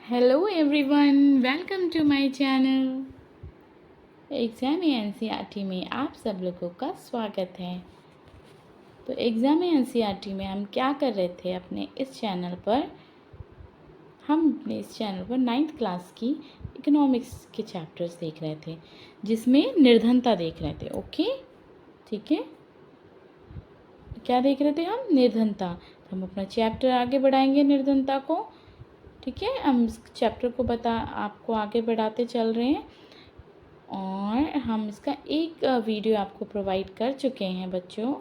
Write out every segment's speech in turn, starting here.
Hello everyone, welcome to my channel। Exam NCERT में आप सब लोगों का स्वागत है। तो एग्ज़ाम एनसीईआरटी में हम क्या कर रहे थे अपने इस चैनल पर, हम अपने इस चैनल पर 9th क्लास की इकोनॉमिक्स के चैप्टर्स देख रहे थे, जिसमें निर्धनता देख रहे थे। ओके, ठीक है। क्या देख रहे थे हम? निर्धनता। हम अपना चैप्टर आगे बढ़ाएंगे निर्धनता को, ठीक है। हम इस चैप्टर को आपको आगे बढ़ाते चल रहे हैं और हम इसका एक वीडियो आपको प्रोवाइड कर चुके हैं बच्चों,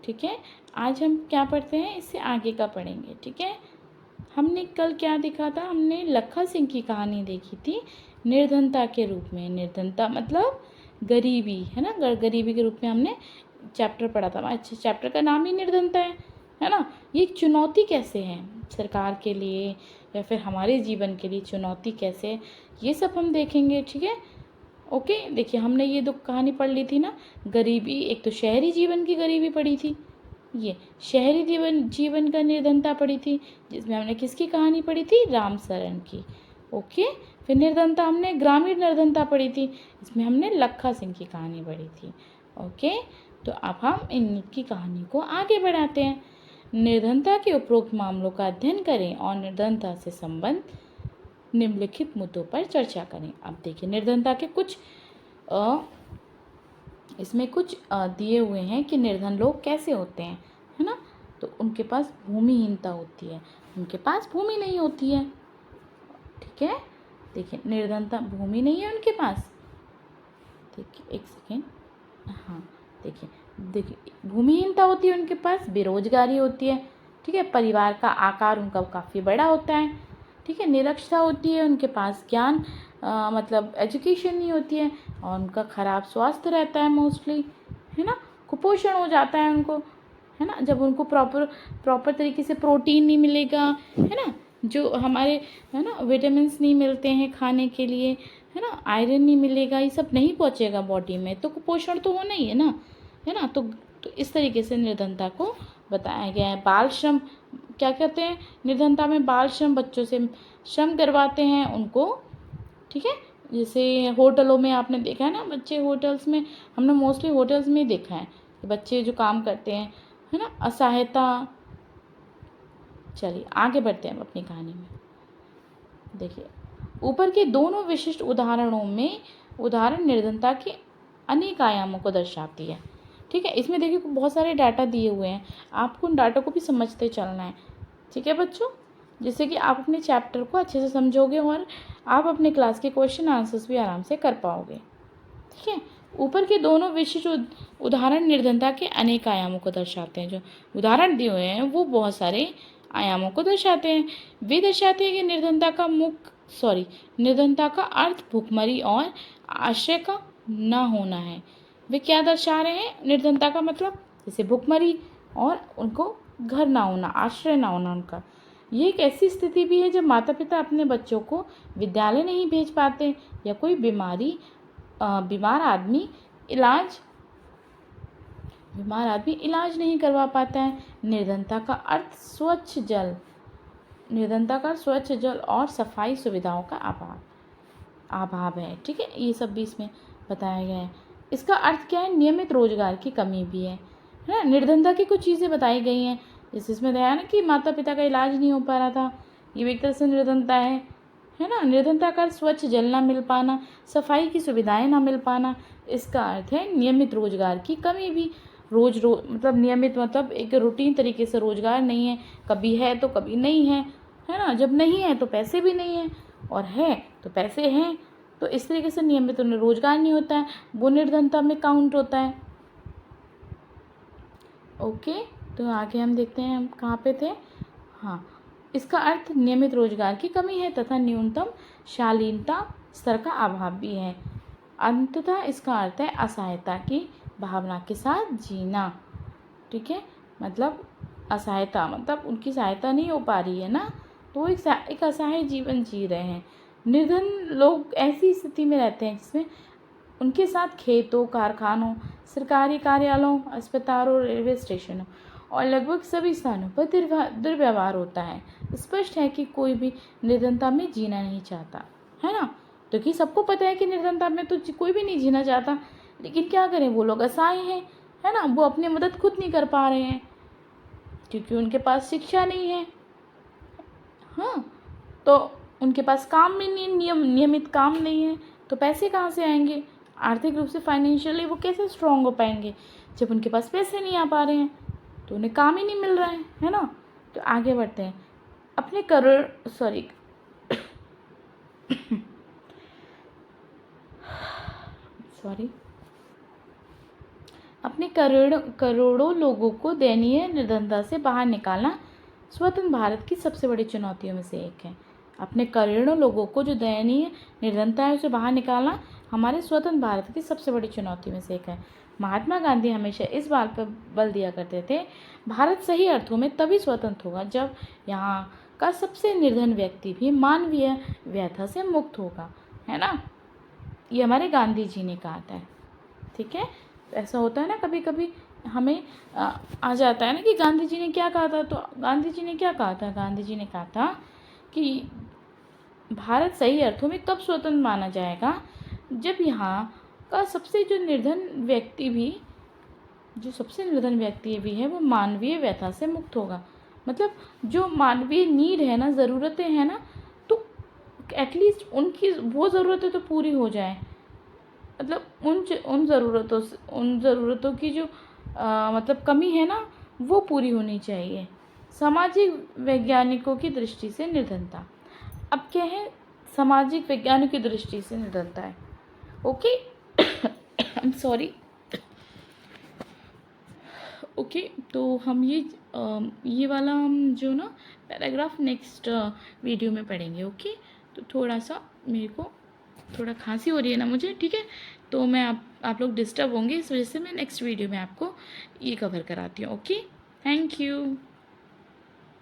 ठीक है। आज हम क्या पढ़ते हैं, इससे आगे का पढ़ेंगे, ठीक है। हमने कल क्या देखा था? हमने लखा सिंह की कहानी देखी थी निर्धनता के रूप में। निर्धनता मतलब गरीबी, है ना। गरीबी के रूप में हमने चैप्टर पढ़ा था। अच्छा, चैप्टर का नाम ही निर्धनता है ना। ये एक चुनौती कैसे है सरकार के लिए या फिर हमारे जीवन के लिए, चुनौती कैसे है, ये सब हम देखेंगे, ठीक है। ओके, देखिए हमने ये दो कहानी पढ़ ली थी ना। गरीबी, एक तो शहरी जीवन की गरीबी पढ़ी थी, ये शहरी जीवन का निर्धनता पढ़ी थी, जिसमें हमने किसकी कहानी पढ़ी थी? राम सरन की। ओके, फिर निर्धनता हमने ग्रामीण निर्धनता पढ़ी थी, इसमें हमने लखा सिंह की कहानी पढ़ी थी। ओके, तो अब हम इनकी कहानी को आगे बढ़ाते हैं। निर्धनता के उपरोक्त मामलों का अध्ययन करें और निर्धनता से संबंध निम्नलिखित मुद्दों पर चर्चा करें। अब देखिए निर्धनता के कुछ इसमें कुछ दिए हुए हैं कि निर्धन लोग कैसे होते हैं, है ना। तो उनके पास भूमिहीनता होती है, उनके पास भूमि नहीं होती है, ठीक है। देखिए निर्धनता, भूमि नहीं है उनके पास। देखिए एक सेकेंड, हाँ देखिए भूमिहीनता होती है उनके पास, बेरोजगारी होती है, ठीक है। परिवार का आकार उनका काफ़ी बड़ा होता है, ठीक है। निरक्षरता होती है उनके पास, ज्ञान मतलब एजुकेशन नहीं होती है, और उनका ख़राब स्वास्थ्य रहता है मोस्टली, है ना। कुपोषण हो जाता है उनको, है ना। जब उनको प्रॉपर तरीके से प्रोटीन नहीं मिलेगा, है ना, जो हमारे, है ना, विटामिन्स नहीं मिलते हैं खाने के लिए, है ना, आयरन नहीं मिलेगा, ये सब नहीं पहुँचेगा बॉडी में, तो कुपोषण तो होना ही है ना, है ना। तो इस तरीके से निर्धनता को बताया गया है। बाल श्रम, क्या कहते हैं निर्धनता में? बाल श्रम, बच्चों से श्रम करवाते हैं उनको, ठीक है। जैसे होटलों में आपने देखा है ना, बच्चे होटल्स में, हमने मोस्टली होटल्स में ही देखा है कि बच्चे जो काम करते हैं, है ना, असहायता। चलिए आगे बढ़ते हैं अपनी कहानी में। देखिए ऊपर के दोनों विशिष्ट उदाहरणों में उदाहरण निर्धनता के अनेक आयामों को दर्शाती है, ठीक है। इसमें देखिए बहुत सारे डाटा दिए हुए हैं, आपको उन डाटा को भी समझते चलना है, ठीक है बच्चों, जिससे कि आप अपने चैप्टर को अच्छे से समझोगे और आप अपने क्लास के क्वेश्चन आंसर्स भी आराम से कर पाओगे, ठीक है। ऊपर के दोनों विशिष्ट उदाहरण निर्धनता के अनेक आयामों को दर्शाते हैं। जो उदाहरण दिए हुए हैं वो बहुत सारे आयामों को दर्शाते हैं। वे दर्शाते हैं कि निर्धनता का अर्थ भुखमरी और आश्रय का न होना है। वे क्या दर्शा रहे हैं? निर्धनता का मतलब जैसे भुखमरी और उनको घर ना होना, आश्रय ना होना उनका। ये एक ऐसी स्थिति भी है जब माता पिता अपने बच्चों को विद्यालय नहीं भेज पाते या कोई बीमार आदमी इलाज नहीं करवा पाता है। निर्धनता का अर्थ स्वच्छ जल और सफाई सुविधाओं का अभाव है, ठीक है। ये सब भी इसमें बताया गया है। इसका अर्थ क्या है? नियमित रोजगार की कमी भी है ना। निर्धनता की कुछ चीज़ें बताई गई हैं, जैसे इसमें बताया ना कि माता पिता का इलाज नहीं हो पा रहा था, ये भी एक तरह से निर्धनता है ना। निर्धनता का अर्थ स्वच्छ जल ना मिल पाना, सफाई की सुविधाएं ना मिल पाना। इसका अर्थ है नियमित रोजगार की कमी भी। रोज मतलब नियमित मतलब एक रूटीन तरीके से रोजगार नहीं है, कभी है तो कभी नहीं है ना। जब नहीं है तो पैसे भी नहीं है, और है तो पैसे हैं, तो इस तरीके से नियमित उन्हें रोजगार नहीं होता है, वो निर्धनता में काउंट होता है। ओके, तो आगे हम देखते हैं हम कहाँ पे थे। हाँ, इसका अर्थ नियमित रोजगार की कमी है तथा न्यूनतम शालीनता स्तर का अभाव भी है। अंततः इसका अर्थ है असहायता की भावना के साथ जीना, ठीक है। मतलब असहायता मतलब उनकी सहायता नहीं हो पा रही है ना, तो एक असहाय जीवन जी रहे हैं। निर्धन लोग ऐसी स्थिति में रहते हैं जिसमें उनके साथ खेतों, कारखानों, सरकारी कार्यालयों, अस्पतालों, रेलवे स्टेशनों और लगभग सभी स्थानों पर दुर्व्यवहार होता है। स्पष्ट है कि कोई भी निर्धनता में जीना नहीं चाहता, है ना। क्योंकि सबको पता है कि निर्धनता में तो कोई भी नहीं जीना चाहता, लेकिन क्या करें, वो लोग असहाय हैं, है ना। वो अपनी मदद खुद नहीं कर पा रहे हैं क्योंकि उनके पास शिक्षा नहीं है, हाँ। तो उनके पास काम में नहीं, नियमित काम नहीं है, तो पैसे कहाँ से आएंगे? आर्थिक रूप से फाइनेंशियली वो कैसे स्ट्रांग हो पाएंगे जब उनके पास पैसे नहीं आ पा रहे हैं, तो उन्हें काम ही नहीं मिल रहा है ना। तो आगे बढ़ते हैं। अपने अपने करोड़ों लोगों को दयनीय निर्धनता से बाहर निकालना स्वतंत्र भारत की सबसे बड़ी चुनौतियों में से एक है। अपने करोड़ों लोगों को जो दयनीय निर्धनता है उसे बाहर निकालना हमारे स्वतंत्र भारत की सबसे बड़ी चुनौती में से एक है। महात्मा गांधी हमेशा इस बात पर बल दिया करते थे, भारत सही अर्थों में तभी स्वतंत्र होगा जब यहाँ का सबसे निर्धन व्यक्ति भी मानवीय व्यथा से मुक्त होगा, है ना। ये हमारे गांधी जी ने कहा था, ठीक है। ऐसा होता है ना, कभी कभी हमें आ जाता है ना कि गांधी जी ने क्या कहा था। तो गांधी जी ने क्या कहा था? गांधी जी ने कहा था कि भारत सही अर्थों में कब स्वतंत्र माना जाएगा, जब यहाँ का सबसे जो सबसे निर्धन व्यक्ति भी है वो मानवीय व्यथा से मुक्त होगा। मतलब जो मानवीय नीड है ना, ज़रूरतें हैं ना, तो एटलीस्ट उनकी वो ज़रूरतें तो पूरी हो जाए। मतलब उन ज़रूरतों की जो मतलब कमी है ना, वो पूरी होनी चाहिए। सामाजिक वैज्ञानिकों की दृष्टि से निर्धनता, अब क्या है, सामाजिक वैज्ञानिक की दृष्टि से निर्धनता है, okay. I am sorry, okay. तो हम ये वाला हम जो ना पैराग्राफ नेक्स्ट वीडियो में पढ़ेंगे, ओके। तो थोड़ा सा मेरे को थोड़ा खांसी हो रही है ना मुझे, ठीक है। तो मैं आप लोग डिस्टर्ब होंगे, इस वजह से मैं नेक्स्ट वीडियो में आपको ये कवर कराती हूँ, ओके। Thank you.